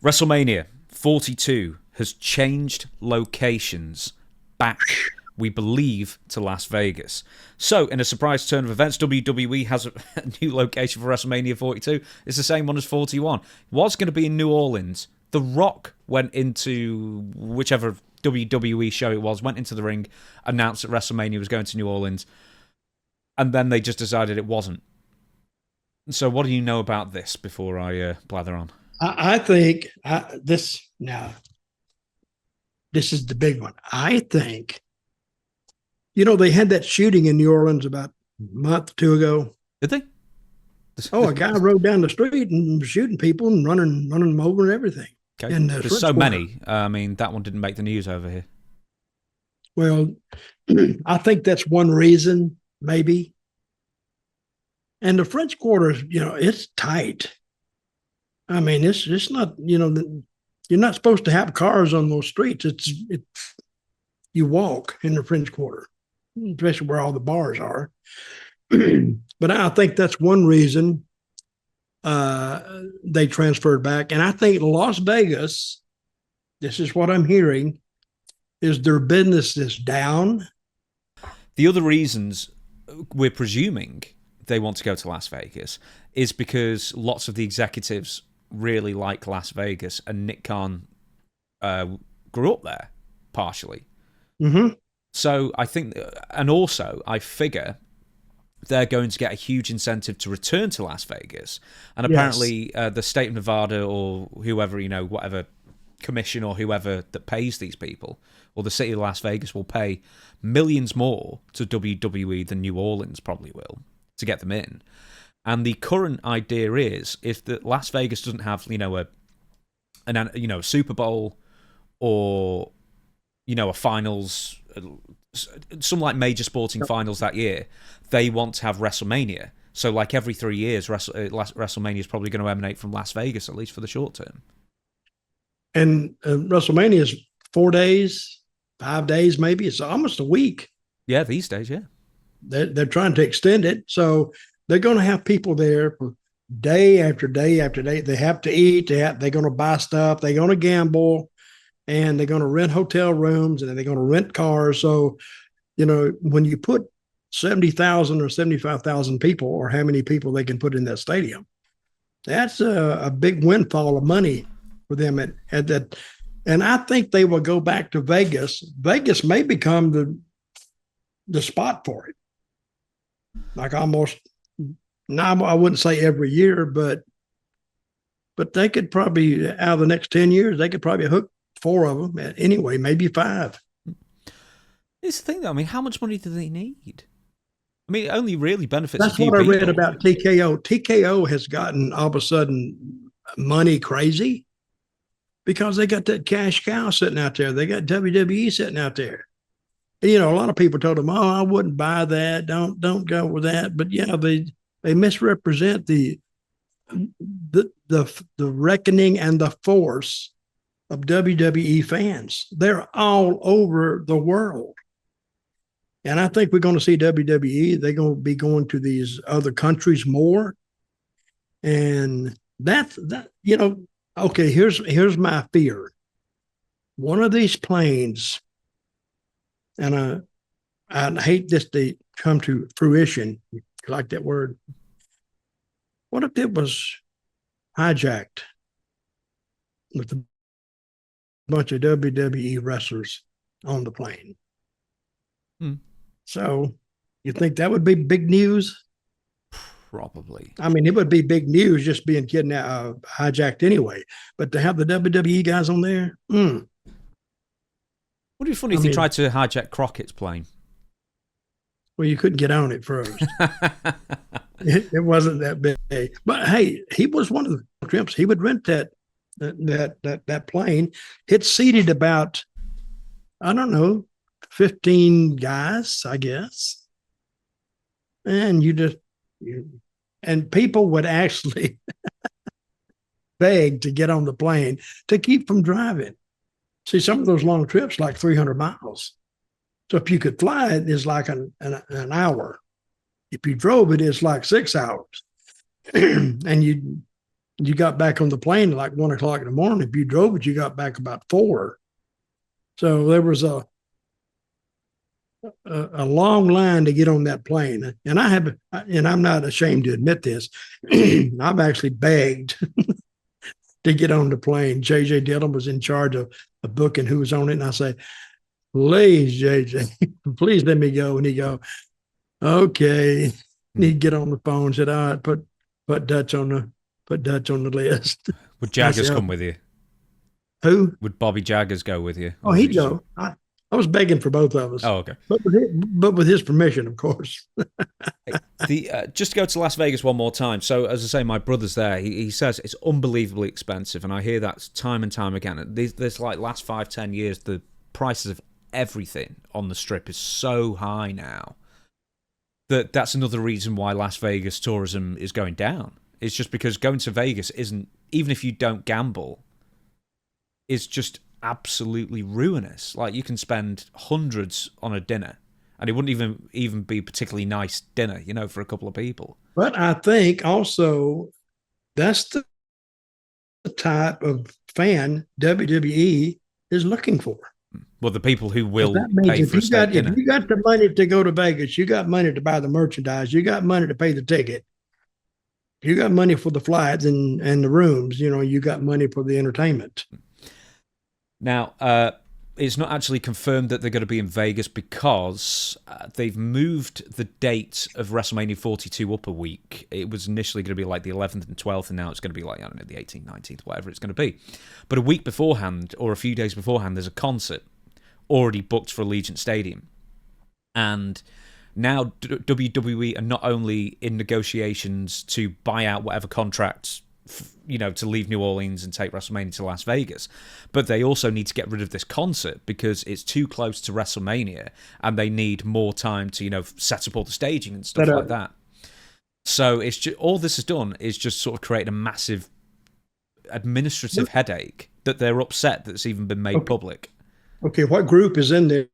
WrestleMania 42 has changed locations back, we believe, to Las Vegas. So, in a surprise turn of events, WWE has a new location for WrestleMania 42. It's the same one as 41. It was going to be in New Orleans. The Rock went into whichever WWE show it was, went into the ring, announced that WrestleMania was going to New Orleans, and then they just decided it wasn't. So what do you know about this before I blather on? I think this is the big one. I think, they had that shooting in New Orleans about a month or two ago. Did they? Oh, a guy rode down the street and was shooting people and running them over and everything. Okay. And there's so many. I mean, that one didn't make the news over here. Well, I think that's one reason, maybe. And the French Quarter, it's tight. I mean, it's not, you're not supposed to have cars on those streets. You walk in the French Quarter, especially where all the bars are. But I think that's one reason they transferred back. And I think Las Vegas, this is what I'm hearing, is their business is down. The other reasons we're presuming they want to go to Las Vegas is because lots of the executives really like Las Vegas, and Nick Khan grew up there, partially. Mm-hmm. So I think, and also I figure they're going to get a huge incentive to return to Las Vegas. And apparently the state of Nevada or whoever, whatever commission or whoever that pays these people, or the city of Las Vegas will pay millions more to WWE than New Orleans probably will to get them in. And the current idea is if that Las Vegas doesn't have, a Super Bowl or, a finals, some like major sporting finals that year, they want to have WrestleMania. So like every 3 years, WrestleMania is probably going to emanate from Las Vegas, at least for the short term. And WrestleMania is 4 days, 5 days, maybe. It's almost a week. Yeah, these days, yeah. They're trying to extend it. So they're going to have people there for day after day after day. They have to eat. They're going to buy stuff. They're going to gamble. And they're going to rent hotel rooms. And then they're going to rent cars. So, when you put 70,000 or 75,000 people, or how many people they can put in that stadium, that's a big windfall of money for them at that. And I think they will go back to Vegas. Vegas may become the spot for it. Like almost, now I wouldn't say every year, but they could probably, out of the next 10 years, they could probably hook 4 of them anyway, maybe 5. It's the thing, though. I mean, how much money do they need? I mean, it only really benefits That's a few what people. I read about TKO. TKO has gotten all of a sudden money crazy because they got that cash cow sitting out there. They got WWE sitting out there. And, a lot of people told them, "Oh, I wouldn't buy that. Don't go with that." But yeah, they misrepresent the reckoning and the force of WWE fans. They're all over the world. And I think we're going to see WWE. They're going to be going to these other countries more. And that okay, here's my fear. One of these planes, and I hate this to come to fruition, you like that word. What if it was hijacked with a bunch of WWE wrestlers on the plane? So you think that would be big news? Probably. I mean, it would be big news just being hijacked anyway. But to have the WWE guys on there, Would it be funny if they tried to hijack Crockett's plane? Well, you couldn't get on it first. It wasn't that big. But hey, he was one of the trips. He would rent that plane. It seated about, I don't know, 15 guys, I guess. And and people would actually beg to get on the plane to keep from driving. See, some of those long trips, like 300 miles. So if you could fly it, it's like an hour. If you drove it, it's like 6 hours. And You got back on the plane at like 1 o'clock in the morning. If you drove it, you got back about 4. So there was a long line to get on that plane. And I'm not ashamed to admit this. I've actually begged to get on the plane. J.J. Dillon was in charge of booking who was on it. And I say, please, J.J., please let me go. And he go, okay. And he'd get on the phone and said, all right, put Dutch on the list. Would Jaggers come with you? Who? Would Bobby Jaggers go with you? Oh, he'd go. I was begging for both of us. Oh, okay. But with his permission, of course. Just to go to Las Vegas one more time. So, as I say, my brother's there. He says it's unbelievably expensive, and I hear that time and time again. This like last 5-10 years, the prices of everything on the Strip is so high now that's another reason why Las Vegas tourism is going down. It's just because going to Vegas isn't, even if you don't gamble, is just absolutely ruinous. Like, you can spend hundreds on a dinner, and it wouldn't even be particularly nice dinner, for a couple of people. But I think also that's the type of fan WWE is looking for. Well, the people who will pay for a steak dinner. If you got the money to go to Vegas, you got money to buy the merchandise, you got money to pay the ticket, you got money for the flights and the rooms, you got money for the entertainment. Now, it's not actually confirmed that they're going to be in Vegas because they've moved the date of WrestleMania 42 up a week. It was initially going to be like the 11th and 12th, and now it's going to be like, I don't know, the 18th, 19th, whatever it's going to be. But a week beforehand, or a few days beforehand, there's a concert already booked for Allegiant Stadium. And now WWE are not only in negotiations to buy out whatever contracts, to leave New Orleans and take WrestleMania to Las Vegas, but they also need to get rid of this concert because it's too close to WrestleMania and they need more time to, set up all the staging and stuff like that. So it's just, all this has done is just sort of create a massive administrative headache that they're upset that's even been made public. Okay, what group is in there?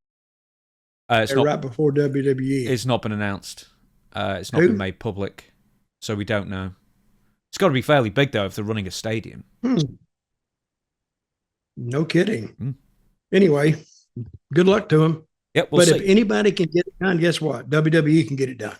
It's not, right before WWE. It's not been announced. It's not been made public, so we don't know. It's got to be fairly big, though, if they're running a stadium. No kidding. Anyway, good luck to them. Yep, if anybody can get it done, guess what? WWE can get it done.